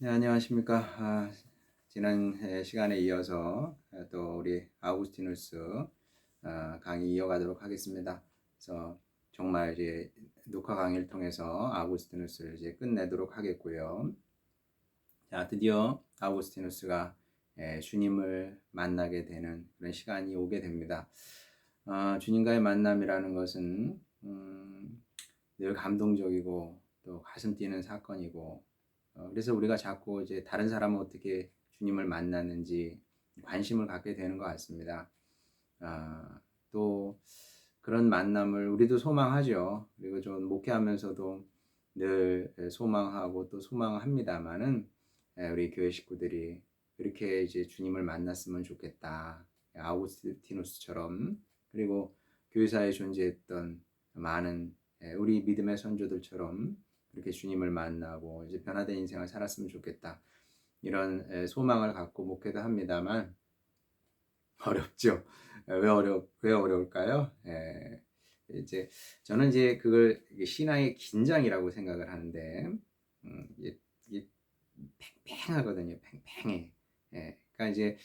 네, 안녕하십니까. 지난 시간에 이어서 또 우리 아우구스티누스 강의 이어가도록 하겠습니다. 그래서 정말 이제 녹화 강의를 통해서 아우구스티누스를 이제 끝내도록 하겠고요. 자, 드디어 아우구스티누스가 주님을 만나게 되는 그런 시간이 오게 됩니다. 주님과의 만남이라는 것은 늘 감동적이고 또 가슴 뛰는 사건이고, 그래서 우리가 자꾸 이제 다른 사람은 어떻게 주님을 만났는지 관심을 갖게 되는 것 같습니다. 또 그런 만남을 우리도 소망하죠. 그리고 좀 목회하면서도 늘 소망하고 또 소망합니다만은, 우리 교회 식구들이 그렇게 이제 주님을 만났으면 좋겠다. 아우구스티누스처럼, 그리고 교회사에 존재했던 많은 우리 믿음의 선조들처럼 그렇게 주님을 만나고 이제 변화된 인생을 살았으면 좋겠다. 이런 소망을 갖고 목회도 합니다만 어렵죠. 왜 어려울까요? 이제 저는 이제 그걸 신앙의 긴장이라고 생각을 하는데, 이게 팽팽하거든요. 팽팽해. 그러니까 이제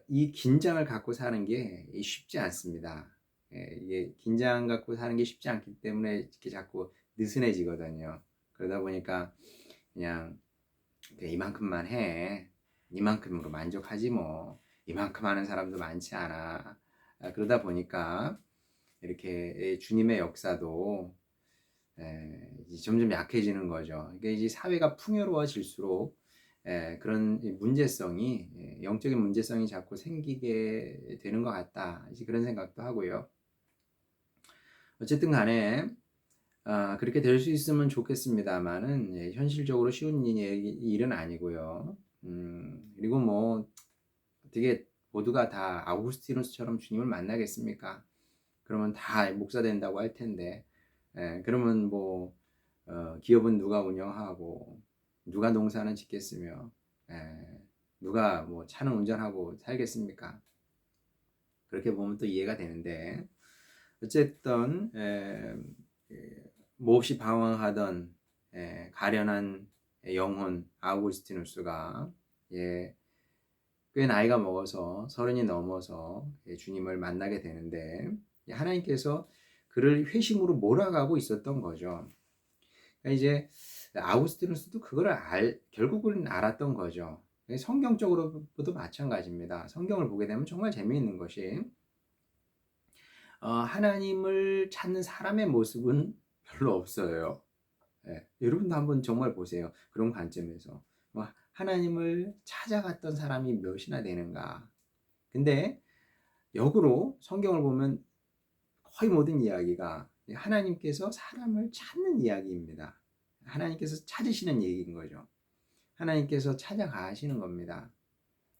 이 긴장을 갖고 사는 게 쉽지 않습니다. 이게 긴장 갖고 사는 게 쉽지 않기 때문에 이렇게 자꾸 느슨해지거든요. 그러다 보니까 그냥 이만큼만 해. 이만큼으로 만족하지 뭐. 이만큼 하는 사람도 많지 않아. 그러다 보니까 이렇게 주님의 역사도 점점 약해지는 거죠. 이게 이제 사회가 풍요로워질수록 그런 문제성이, 영적인 문제성이 자꾸 생기게 되는 것 같다. 이제 그런 생각도 하고요. 어쨌든 간에 그렇게 될 수 있으면 좋겠습니다만은, 현실적으로 쉬운 일은 아니고요. 그리고 뭐 어떻게 모두가 다 아우구스티누스처럼 주님을 만나겠습니까? 그러면 다 목사 된다고 할 텐데, 그러면 뭐 기업은 누가 운영하고 누가 농사는 짓겠으며, 누가 뭐 차는 운전하고 살겠습니까? 그렇게 보면 또 이해가 되는데, 어쨌든 몹시 방황하던 가련한 영혼 아우구스티누스가 꽤 나이가 먹어서 서른이 넘어서 주님을 만나게 되는데, 하나님께서 그를 회심으로 몰아가고 있었던 거죠. 그러니까 이제 아우구스티누스도 그걸 결국은 알았던 거죠. 성경적으로도 마찬가지입니다. 성경을 보게 되면 정말 재미있는 것이, 하나님을 찾는 사람의 모습은 별로 없어요. 여러분도 한번 정말 보세요. 그런 관점에서. 하나님을 찾아갔던 사람이 몇이나 되는가. 근데 역으로 성경을 보면 거의 모든 이야기가 하나님께서 사람을 찾는 이야기입니다. 하나님께서 찾으시는 얘기인 거죠. 하나님께서 찾아가시는 겁니다.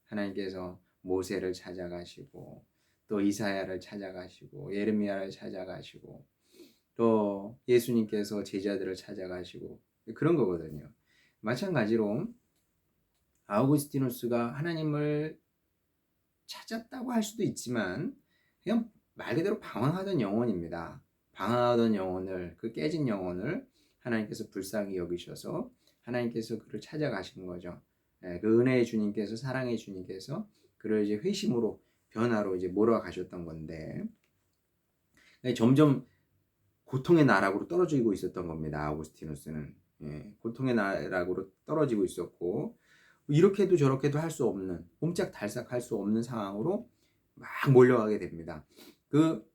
하나님께서 모세를 찾아가시고, 또 이사야를 찾아가시고, 예레미야를 찾아가시고, 또 예수님께서 제자들을 찾아가시고, 그런 거거든요. 마찬가지로 아우구스티누스가 하나님을 찾았다고 할 수도 있지만 그냥 말 그대로 방황하던 영혼입니다. 방황하던 영혼을, 그 깨진 영혼을 하나님께서 불쌍히 여기셔서 하나님께서 그를 찾아가신 거죠. 그 은혜의 주님께서, 사랑의 주님께서 그를 이제 회심으로, 변화로 이제 몰아가셨던 건데, 점점 고통의 나락으로 떨어지고 있었던 겁니다. 아우구스티누스는 고통의 나락으로 떨어지고 있었고, 이렇게도 저렇게도 할 수 없는, 옴짝달싹 할 수 없는 상황으로 막 몰려가게 됩니다. 그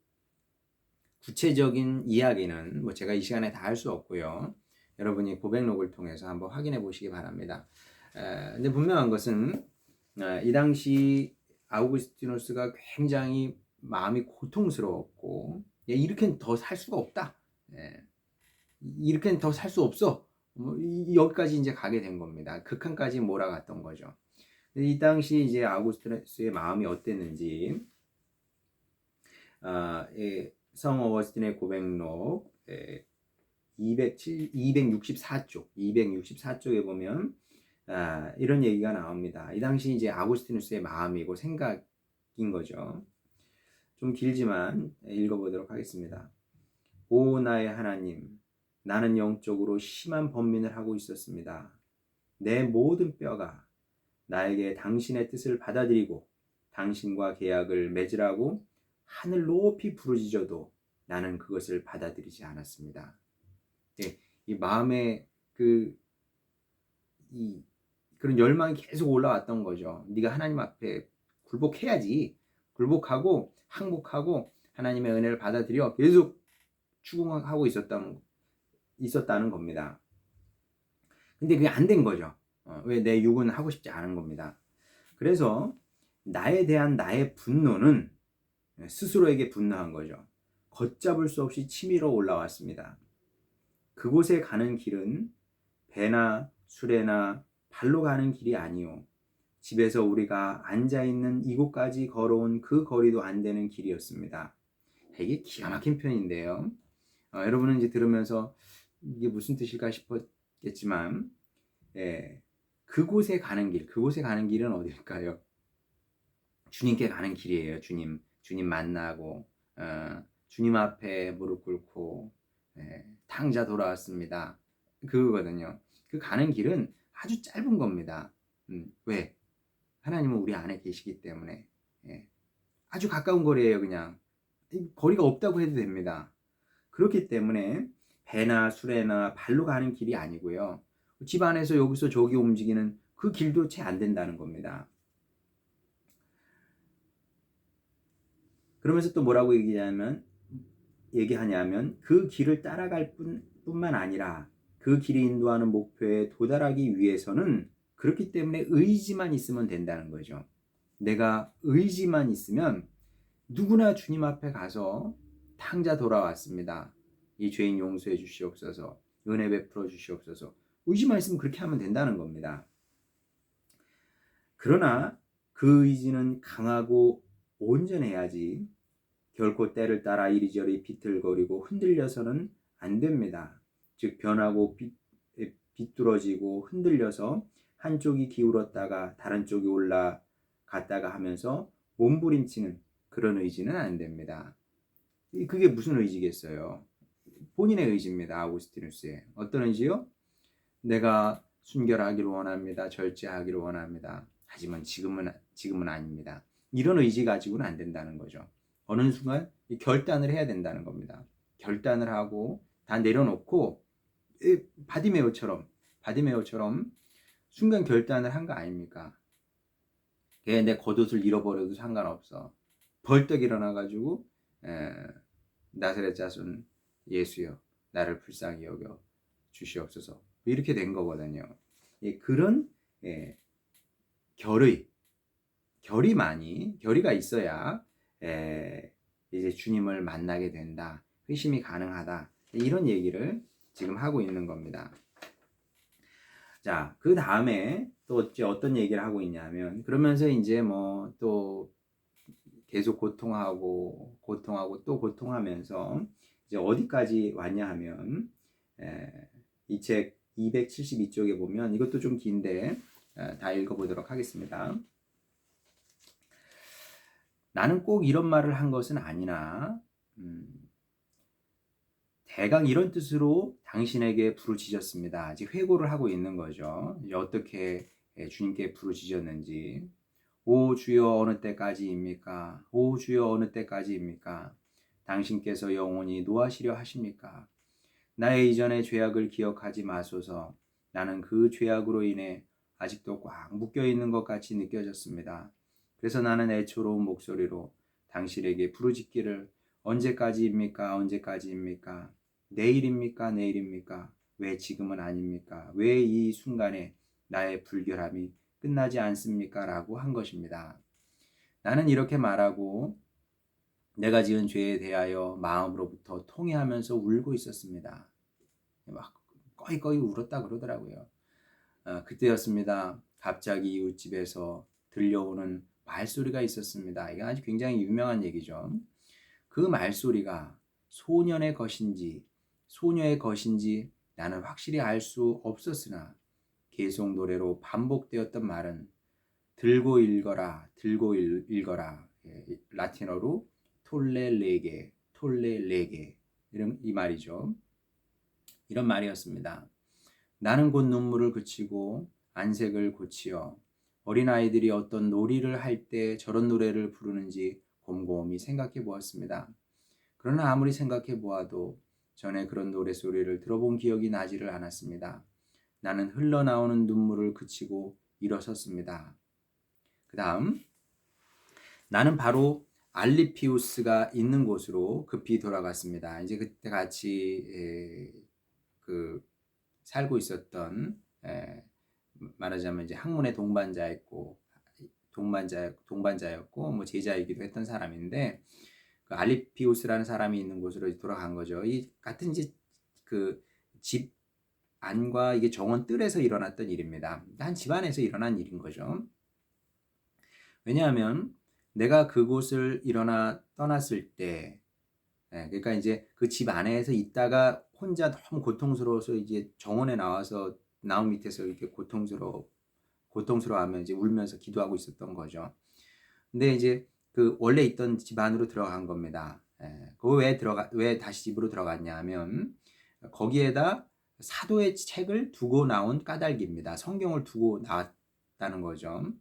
구체적인 이야기는 뭐 제가 이 시간에 다 할 수 없고요. 여러분이 고백록을 통해서 한번 확인해 보시기 바랍니다. 근데 분명한 것은, 이 당시 아우구스티누스가 굉장히 마음이 고통스러웠고, 이렇게는 더 살 수가 없다. 이렇게는 더 살 수 없어. 여기까지 이제 가게 된 겁니다. 극한까지 몰아갔던 거죠. 이 당시 이제 아우구스티누스의 마음이 어땠는지, 성 어거스틴의 고백록 264쪽에 보면 이런 얘기가 나옵니다. 이 당시 이제 아우구스티누스의 마음이고 생각인 거죠. 좀 길지만 읽어보도록 하겠습니다. 오 나의 하나님, 나는 영적으로 심한 번민을 하고 있었습니다. 내 모든 뼈가 나에게 당신의 뜻을 받아들이고 당신과 계약을 맺으라고 하늘 높이 부르짖어도 나는 그것을 받아들이지 않았습니다. 예, 이 마음에 이 그런 열망이 계속 올라왔던 거죠. 네가 하나님 앞에 굴복해야지. 굴복하고 항복하고 하나님의 은혜를 받아들여 계속 추궁하고 있었다는 겁니다. 근데 그게 안 된 거죠. 왜? 내 육은 하고 싶지 않은 겁니다. 그래서 나에 대한 나의 분노는 스스로에게 분노한 거죠. 걷잡을 수 없이 치밀어 올라왔습니다. 그곳에 가는 길은 배나 수레나 발로 가는 길이 아니요. 집에서 우리가 앉아있는 이곳까지 걸어온 그 거리도 안 되는 길이었습니다. 이게 기가 막힌 표현인데요. 여러분은 이제 들으면서 이게 무슨 뜻일까 싶었겠지만, 그곳에 가는 길은 어딜까요? 주님께 가는 길이에요. 주님 만나고, 주님 앞에 무릎 꿇고, 탕자 돌아왔습니다. 그거거든요. 그 가는 길은 아주 짧은 겁니다. 왜? 하나님은 우리 안에 계시기 때문에. 아주 가까운 거리예요, 그냥. 거리가 없다고 해도 됩니다. 그렇기 때문에 배나 수레나 발로 가는 길이 아니고요. 집 안에서 여기서 저기 움직이는 그 길도 채 안 된다는 겁니다. 그러면서 또 뭐라고 얘기하냐면 그 길을 따라갈 뿐만 아니라 그 길이 인도하는 목표에 도달하기 위해서는 그렇기 때문에 의지만 있으면 된다는 거죠. 내가 의지만 있으면 누구나 주님 앞에 가서 탕자 돌아왔습니다. 이 죄인 용서해 주시옵소서. 은혜 베풀어 주시옵소서. 의지만 있으면 그렇게 하면 된다는 겁니다. 그러나 그 의지는 강하고 온전해야지 결코 때를 따라 이리저리 비틀거리고 흔들려서는 안 됩니다. 즉 변하고 비뚤어지고 흔들려서 한쪽이 기울었다가 다른 쪽이 올라갔다가 하면서 몸부림치는 그런 의지는 안 됩니다. 그게 무슨 의지겠어요? 본인의 의지입니다. 아우구스티누스의. 어떤 의지요? 내가 순결하기를 원합니다. 절제하기를 원합니다. 하지만 지금은 아닙니다. 이런 의지 가지고는 안 된다는 거죠. 어느 순간 결단을 해야 된다는 겁니다. 결단을 하고 다 내려놓고 바디메오처럼 순간 결단을 한 거 아닙니까? 내 겉옷을 잃어버려도 상관없어. 벌떡 일어나가지고 나사렛 자손 예수여 나를 불쌍히 여겨 주시옵소서. 이렇게 된 거거든요. 그런 결의가 있어야 이제 주님을 만나게 된다. 회심이 가능하다. 이런 얘기를 지금 하고 있는 겁니다. 자, 그 다음에 또 어떤 얘기를 하고 있냐면 그러면서 이제 뭐 또 계속 고통하고 또 고통하면서 이제 어디까지 왔냐 하면 이 책 272쪽에 보면 이것도 좀 긴데 다 읽어보도록 하겠습니다. 나는 꼭 이런 말을 한 것은 아니나 대강 이런 뜻으로 당신에게 부르짖었습니다. 아직 회고를 하고 있는 거죠. 이제 어떻게 주님께 부르짖었는지. 오 주여 어느 때까지입니까? 오 주여 어느 때까지입니까? 당신께서 영원히 노하시려 하십니까? 나의 이전의 죄악을 기억하지 마소서. 나는 그 죄악으로 인해 아직도 꽉 묶여 있는 것 같이 느껴졌습니다. 그래서 나는 애초로운 목소리로 당신에게 부르짖기를 언제까지입니까? 언제까지입니까? 내일입니까? 내일입니까? 왜 지금은 아닙니까? 왜 이 순간에 나의 불결함이 끝나지 않습니까? 라고 한 것입니다. 나는 이렇게 말하고 내가 지은 죄에 대하여 마음으로부터 통회하면서 울고 있었습니다. 막 꺼이꺼이 울었다 그러더라고요. 그때였습니다. 갑자기 이웃집에서 들려오는 말소리가 있었습니다. 이게 아주 굉장히 유명한 얘기죠. 그 말소리가 소년의 것인지 소녀의 것인지 나는 확실히 알 수 없었으나 계속 노래로 반복되었던 말은 들고 읽어라 라틴어로 톨레레게 이런 이 말이죠. 이런 말이었습니다. 나는 곧 눈물을 그치고 안색을 고치어 어린아이들이 어떤 놀이를 할 때 저런 노래를 부르는지 곰곰이 생각해 보았습니다. 그러나 아무리 생각해 보아도 전에 그런 노래소리를 들어본 기억이 나지를 않았습니다. 나는 흘러나오는 눈물을 그치고 일어섰습니다. 그 다음, 나는 바로 알리피우스가 있는 곳으로 급히 돌아갔습니다. 이제 그때 같이 살고 있었던, 말하자면 이제 학문의 동반자였고 뭐 제자이기도 했던 사람인데, 그 알리피우스라는 사람이 있는 곳으로 돌아간 거죠. 이 같은 이제 그 집 안과 이게 정원 뜰에서 일어났던 일입니다. 한 집안에서 일어난 일인 거죠. 왜냐하면 내가 그곳을 떠났을 때, 그러니까 이제 그 집 안에서 있다가 혼자 너무 고통스러워서 이제 정원에 나와서 나무 밑에서 이렇게 고통스러워하면 이제 울면서 기도하고 있었던 거죠. 근데 이제 그 원래 있던 집 안으로 들어간 겁니다. 그거 왜 다시 집으로 들어갔냐 하면 거기에다 사도의 책을 두고 나온 까닭입니다. 성경을 두고 나왔다는 거죠.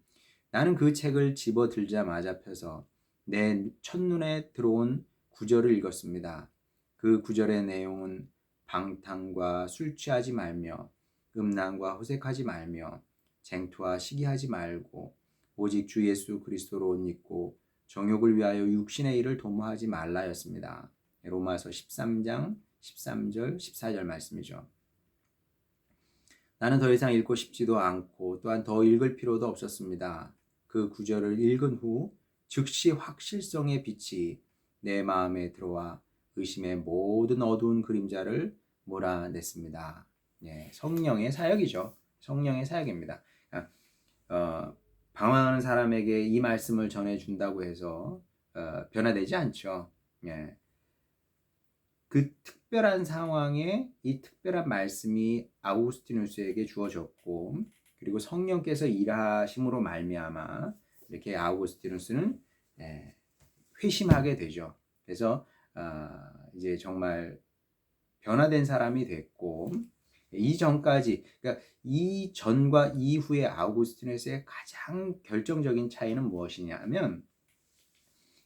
나는 그 책을 집어 들자마자 펴서 내 첫눈에 들어온 구절을 읽었습니다. 그 구절의 내용은 방탕과 술 취하지 말며 음란과 호색하지 말며 쟁투와 시기하지 말고 오직 주 예수 그리스도로 옷 입고 정욕을 위하여 육신의 일을 도모하지 말라였습니다. 로마서 13장 13절 14절 말씀이죠. 나는 더 이상 읽고 싶지도 않고 또한 더 읽을 필요도 없었습니다. 그 구절을 읽은 후 즉시 확실성의 빛이 내 마음에 들어와 의심의 모든 어두운 그림자를 몰아냈습니다. 성령의 사역이죠. 성령의 사역입니다. 방황하는 사람에게 이 말씀을 전해준다고 해서 변화되지 않죠. 그 특별한 상황에 이 특별한 말씀이 아우구스티누스에게 주어졌고, 그리고 성령께서 일하심으로 말미암아 이렇게 아우구스티누스는 회심하게 되죠. 그래서 이제 정말 변화된 사람이 됐고, 이전까지, 그러니까 이전과 이후의 아우구스티누스의 가장 결정적인 차이는 무엇이냐면,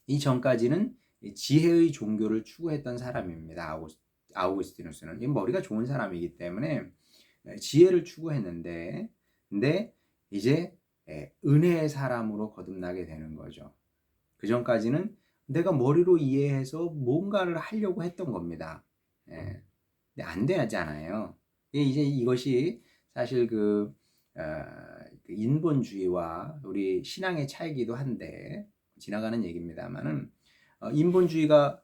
이전까지는 지혜의 종교를 추구했던 사람입니다. 아우구스티누스는 머리가 좋은 사람이기 때문에 지혜를 추구했는데, 근데 이제 은혜의 사람으로 거듭나게 되는 거죠. 그 전까지는 내가 머리로 이해해서 뭔가를 하려고 했던 겁니다. 근데 안 되잖아요. 이제 이것이 사실 그 인본주의와 우리 신앙의 차이기도 한데 지나가는 얘기입니다만은 인본주의가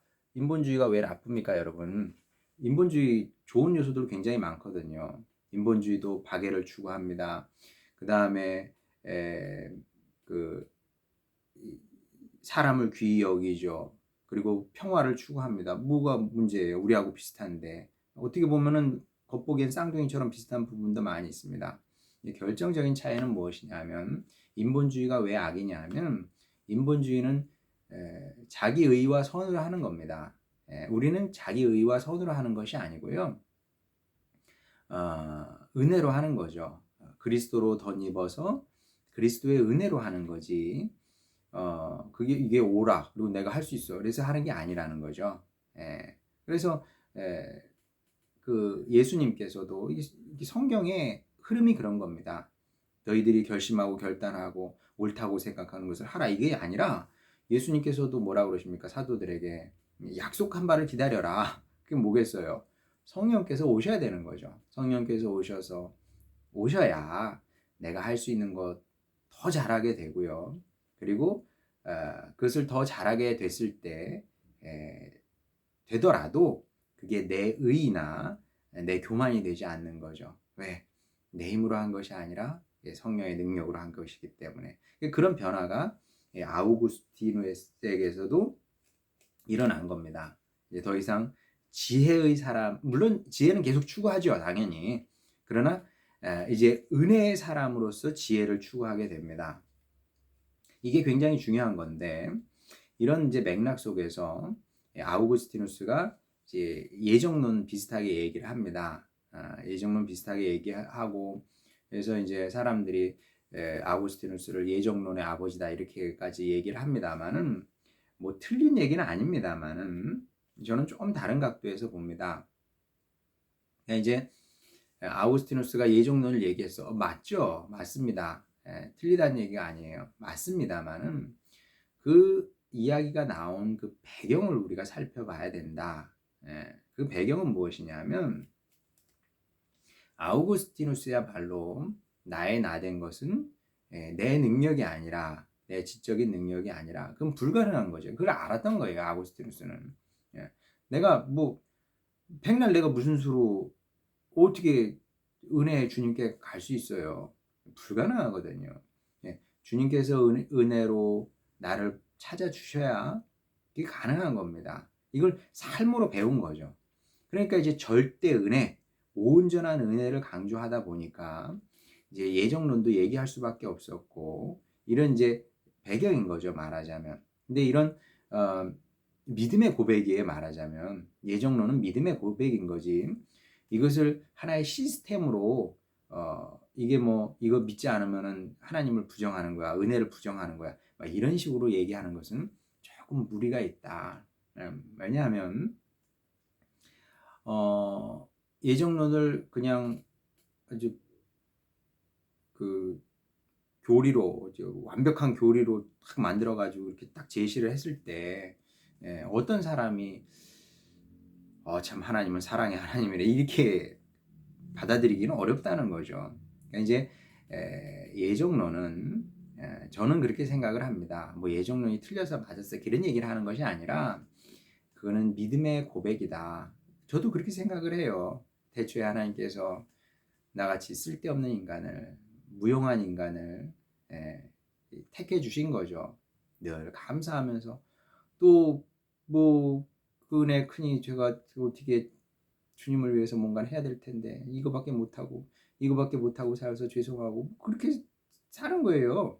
왜 나쁩니까, 여러분? 인본주의 좋은 요소들 굉장히 많거든요. 인본주의도 박애를 추구합니다. 그 다음에 그 사람을 귀히 여기죠. 그리고 평화를 추구합니다. 뭐가 문제예요? 우리하고 비슷한데 어떻게 보면은 겉보기엔 쌍둥이처럼 비슷한 부분도 많이 있습니다. 결정적인 차이는 무엇이냐면 인본주의가 왜 악이냐면 인본주의는 자기 의와 선으로 하는 겁니다. 우리는 자기 의와 선으로 하는 것이 아니고요. 은혜로 하는 거죠. 그리스도로 덧입어서 그리스도의 은혜로 하는 거지. 이게 옳아. 그리고 내가 할 수 있어. 그래서 하는 게 아니라는 거죠. 그래서 그 예수님께서도 이 성경의 흐름이 그런 겁니다. 너희들이 결심하고 결단하고 옳다고 생각하는 것을 하라. 이게 아니라 예수님께서도 뭐라 그러십니까? 사도들에게 약속한 바를 기다려라. 그게 뭐겠어요? 성령께서 오셔야 되는 거죠. 성령께서 오셔야 내가 할 수 있는 것 더 잘하게 되고요. 그리고 그것을 더 잘하게 됐을 때 되더라도 그게 내 의나 내 교만이 되지 않는 거죠. 왜? 내 힘으로 한 것이 아니라 성령의 능력으로 한 것이기 때문에 그런 변화가 아우구스티누스에게서도 일어난 겁니다. 이제 더 이상 지혜의 사람, 물론 지혜는 계속 추구하죠, 당연히. 그러나 이제 은혜의 사람으로서 지혜를 추구하게 됩니다. 이게 굉장히 중요한 건데 이런 이제 맥락 속에서 아우구스티누스가 이제 예정론 비슷하게 얘기를 합니다. 예정론 비슷하게 얘기하고 그래서 이제 사람들이 아우구스티누스를 예정론의 아버지다 이렇게까지 얘기를 합니다만은 뭐 틀린 얘기는 아닙니다만은 저는 조금 다른 각도에서 봅니다. 이제 아우구스티누스가 예정론을 얘기했어. 맞죠? 맞습니다. 틀리다는 얘기가 아니에요. 맞습니다만은 그 이야기가 나온 그 배경을 우리가 살펴봐야 된다. 그 배경은 무엇이냐면 아우구스티누스야말로 나의 나된 것은 내 능력이 아니라 내 지적인 능력이 아니라 그건 불가능한 거죠. 그걸 알았던 거예요. 아우구스티누스는. 내가 뭐 백날 내가 무슨 수로 어떻게 은혜의 주님께 갈 수 있어요. 불가능하거든요. 주님께서 은혜로 나를 찾아주셔야 이게 가능한 겁니다. 이걸 삶으로 배운 거죠. 그러니까 이제 절대 은혜, 온전한 은혜를 강조하다 보니까 이제 예정론도 얘기할 수밖에 없었고 이런 이제 배경인 거죠, 말하자면. 근데 이런 믿음의 고백이에요, 말하자면. 예정론은 믿음의 고백인 거지. 이것을 하나의 시스템으로 이게 뭐 이거 믿지 않으면은 하나님을 부정하는 거야, 은혜를 부정하는 거야, 막 이런 식으로 얘기하는 것은 조금 무리가 있다. 왜냐하면 예정론을 그냥 아주 그 교리로 완벽한 교리로 딱 만들어 가지고 이렇게 딱 제시를 했을 때 어떤 사람이 참 하나님은 사랑의 하나님이래 이렇게 받아들이기는 어렵다는 거죠. 그러니까 이제 예정론은 저는 그렇게 생각을 합니다. 뭐 예정론이 틀려서 맞았어 그런 얘기를 하는 것이 아니라 그거는 믿음의 고백이다. 저도 그렇게 생각을 해요. 대초에 하나님께서 나같이 쓸데없는 인간을, 무용한 인간을 택해 주신 거죠. 늘 감사하면서 또 뭐 그 은혜 크니 제가 어떻게 주님을 위해서 뭔가 해야 될 텐데 이거밖에 못하고 살아서 죄송하고 그렇게 사는 거예요.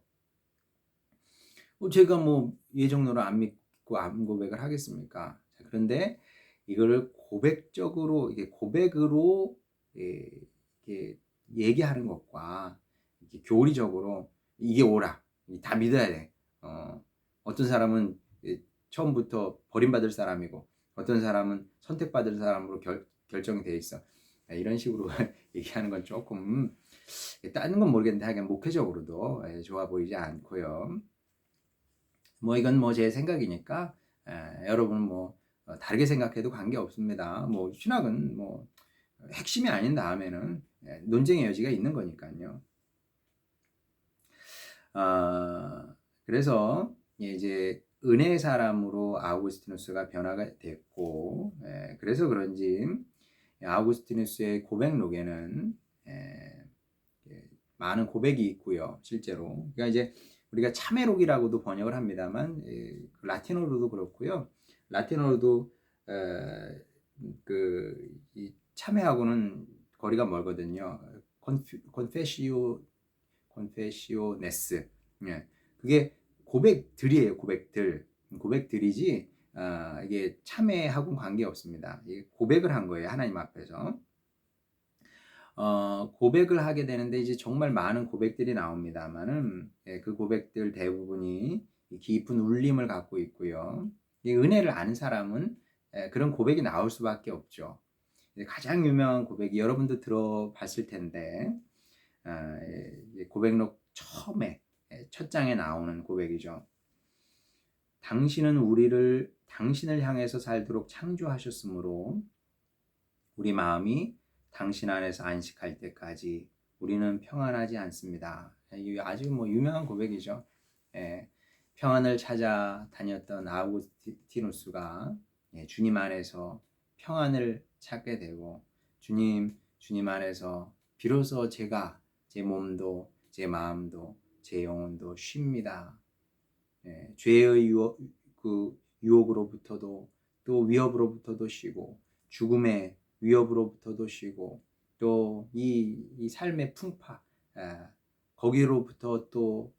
제가 뭐 예정론을 안 믿고 안 고백을 하겠습니까? 자, 그런데 이거를 고백적으로 이게 고백으로 이게 얘기하는 것과 이렇게 교리적으로 이게 옳아, 다 믿어야 돼. 어떤 사람은 처음부터 버림받을 사람이고 어떤 사람은 선택받을 사람으로 결정이 돼 있어. 이런 식으로 얘기하는 건 조금 다른 건 모르겠는데 하여간 목회적으로도 좋아 보이지 않고요. 뭐 이건 뭐 제 생각이니까 여러분 뭐 다르게 생각해도 관계 없습니다. 뭐 신학은 뭐 핵심이 아닌 다음에는 논쟁의 여지가 있는 거니까요. 그래서 이제 은혜의 사람으로 아우구스티누스가 변화가 됐고 그래서 그런지 아우구스티누스의 고백록에는 많은 고백이 있고요. 실제로 그러니까 이제 우리가 참회록이라고도 번역을 합니다만 라틴어로도 그렇고요. 라틴어로도 이 참회하고는 거리가 멀거든요. confessiones. 그게 고백들이에요. 고백들이지 이게 참회하고는 관계 없습니다. 이게 고백을 한 거예요. 하나님 앞에서. 고백을 하게 되는데 이제 정말 많은 고백들이 나옵니다만은 그 고백들 대부분이 깊은 울림을 갖고 있고요. 이 은혜를 아는 사람은 그런 고백이 나올 수밖에 없죠. 가장 유명한 고백이 여러분도 들어봤을 텐데 고백록 처음에 첫 장에 나오는 고백이죠. 당신을 향해서 살도록 창조하셨으므로 우리 마음이 당신 안에서 안식할 때까지 우리는 평안하지 않습니다. 이게 아주 뭐 유명한 고백이죠. 평안을 찾아 다녔던 아우구스티누스가 주님 안에서 평안을 찾게 되고 주님 안에서 비로소 제가 제 몸도 제 마음도 제 영혼도 쉽니다. 죄의 유혹으로부터도 또 위협으로부터도 쉬고 죽음의 위협으로부터도 쉬고 또 이 삶의 풍파 거기로부터 또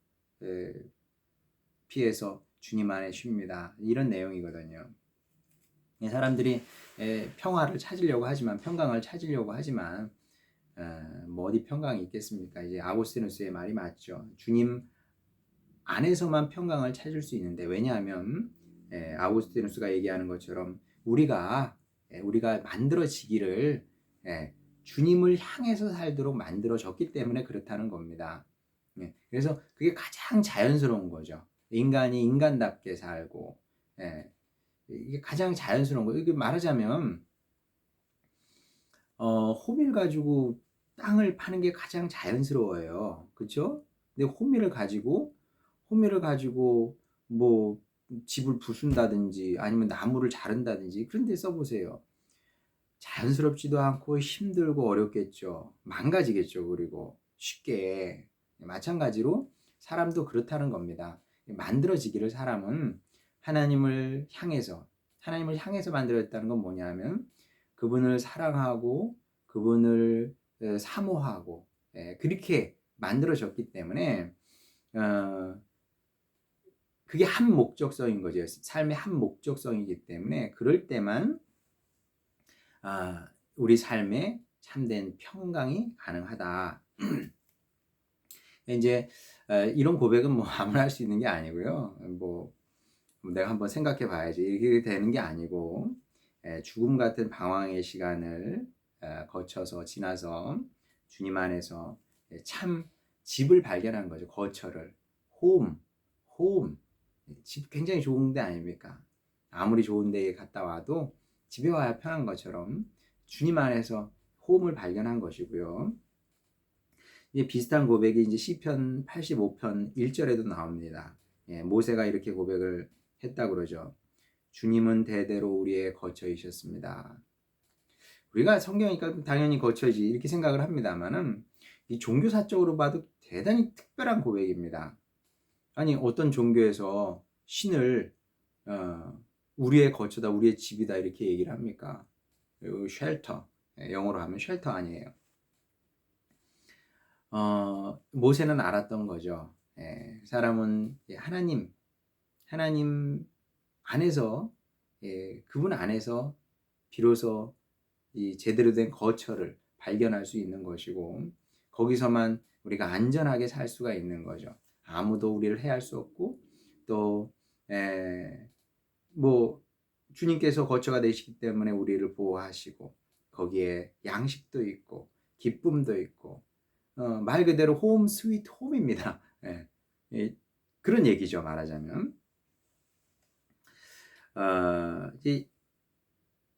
피해서 주님 안에 쉽니다. 이런 내용이거든요. 사람들이 평화를 찾으려고 하지만 평강을 찾으려고 하지만 뭐 어디 평강이 있겠습니까? 이제 아고스티누스의 말이 맞죠. 주님 안에서만 평강을 찾을 수 있는데, 왜냐하면 아고스티누스가 얘기하는 것처럼 우리가 만들어지기를 주님을 향해서 살도록 만들어졌기 때문에 그렇다는 겁니다. 그래서 그게 가장 자연스러운 거죠. 인간이 인간답게 살고, 이게 가장 자연스러운 거예요. 이게 말하자면 호밀 가지고 땅을 파는 게 가장 자연스러워요. 그렇죠? 근데 호밀을 가지고 뭐 집을 부순다든지 아니면 나무를 자른다든지 그런 데 써보세요. 자연스럽지도 않고 힘들고 어렵겠죠. 망가지겠죠. 그리고 쉽게. 마찬가지로 사람도 그렇다는 겁니다. 만들어지기를 사람은 하나님을 향해서 만들어졌다는 건 뭐냐면 그분을 사랑하고 그분을 사모하고 그렇게 만들어졌기 때문에 어, 그게 한 목적성인 거죠. 삶의 한 목적성이기 때문에 그럴 때만 우리 삶에 참된 평강이 가능하다. 이제 이런 고백은 뭐 아무나 할 수 있는 게 아니고요. 뭐 내가 한번 생각해 봐야지 이렇게 되는 게 아니고 죽음 같은 방황의 시간을 거쳐서 지나서 주님 안에서 참 집을 발견한 거죠. 거처를 홈, 홈. 집 굉장히 좋은 데 아닙니까? 아무리 좋은 데에 갔다 와도 집에 와야 편한 것처럼 주님 안에서 홈을 발견한 것이고요. 이제 비슷한 고백이 이제 시편 85편 1절에도 나옵니다. 모세가 이렇게 고백을 했다 그러죠. 주님은 대대로 우리의 거처이셨습니다. 우리가 성경이니까 당연히 거처지 이렇게 생각을 합니다만은 이 종교사적으로 봐도 대단히 특별한 고백입니다. 아니 어떤 종교에서 신을 우리의 거처다, 우리의 집이다 이렇게 얘기를 합니까? 쉘터, 영어로 하면 쉘터 아니에요. 모세는 알았던 거죠. 사람은 하나님 안에서, 그분 안에서 비로소 이 제대로 된 거처를 발견할 수 있는 것이고, 거기서만 우리가 안전하게 살 수가 있는 거죠. 아무도 우리를 해할 수 없고, 또, 뭐, 주님께서 거처가 되시기 때문에 우리를 보호하시고, 거기에 양식도 있고, 기쁨도 있고, 말 그대로 홈 스위트 홈입니다. 그런 얘기죠, 말하자면. 이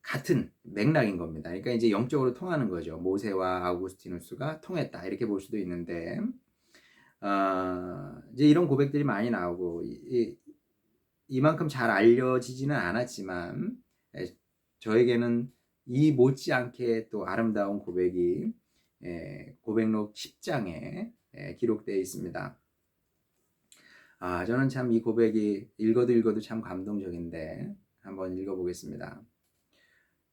같은 맥락인 겁니다. 그러니까 이제 영적으로 통하는 거죠. 모세와 아우구스티누스가 통했다 이렇게 볼 수도 있는데, 이제 이런 고백들이 많이 나오고 이만큼 잘 알려지지는 않았지만 저에게는 이 못지않게 또 아름다운 고백이 고백록 10장에 기록되어 있습니다. 저는 참 이 고백이 읽어도 참 감동적인데 한번 읽어보겠습니다.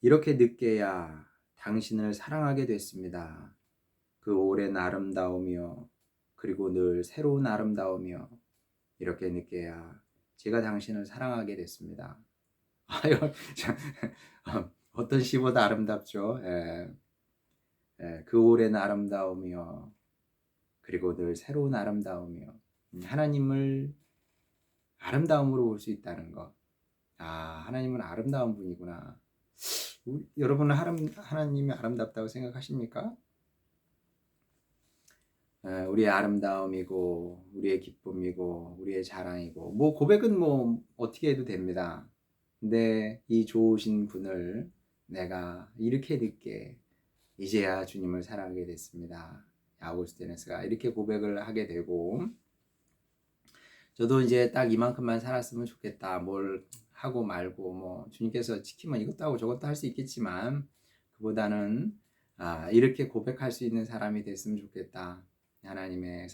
이렇게 늦게야 당신을 사랑하게 됐습니다. 그 오랜 아름다우며 그리고 늘 새로운 아름다우며 이렇게 늦게야 제가 당신을 사랑하게 됐습니다. 어떤 시보다 아름답죠. 그 오랜 아름다우며 그리고 늘 새로운 아름다우며 하나님을 아름다움으로 볼 수 있다는 것. 하나님은 아름다운 분이구나. 여러분은 하나님이 아름답다고 생각하십니까? 우리의 아름다움이고 우리의 기쁨이고 우리의 자랑이고 뭐 고백은 뭐 어떻게 해도 됩니다. 근데 이 좋으신 분을 내가 이렇게 늦게 이제야 주님을 사랑하게 됐습니다. 아우구스티누스가 이렇게 고백을 하게 되고 저도 이제 딱 이만큼만 살았으면 좋겠다. 뭘 하고 말고 뭐 주님께서 지키면 이것도 하고 저것도 할 수 있겠지만 그보다는 이렇게 고백할 수 있는 사람이 됐으면 좋겠다. 하나님의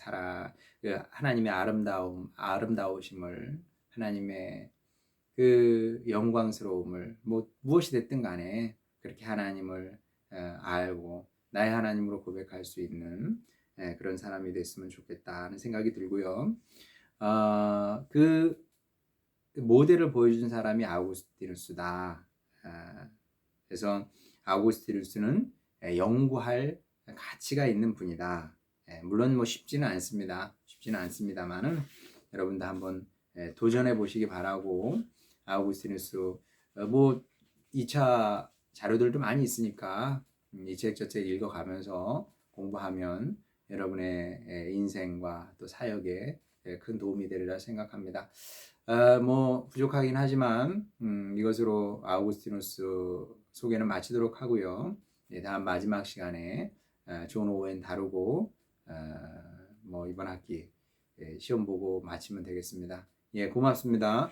아름다우심을 하나님의 그 영광스러움을 뭐 무엇이 됐든 간에 그렇게 하나님을 알고 나의 하나님으로 고백할 수 있는 그런 사람이 됐으면 좋겠다는 생각이 들고요. 그 모델을 보여준 사람이 아우구스티누스다. 그래서 아우구스티누스는 연구할 가치가 있는 분이다. 물론 뭐 쉽지는 않습니다. 쉽지는 않습니다만은 여러분도 한번 도전해 보시기 바라고, 아우구스티누스 뭐 2차 자료들도 많이 있으니까 이 책 저 책 읽어가면서 공부하면 여러분의 인생과 또 사역에 큰 도움이 되리라 생각합니다. 뭐 부족하긴 하지만 이것으로 아우구스티누스 소개는 마치도록 하고요. 다음 마지막 시간에 존 오웬 다루고 뭐 이번 학기 시험 보고 마치면 되겠습니다. 예, 고맙습니다.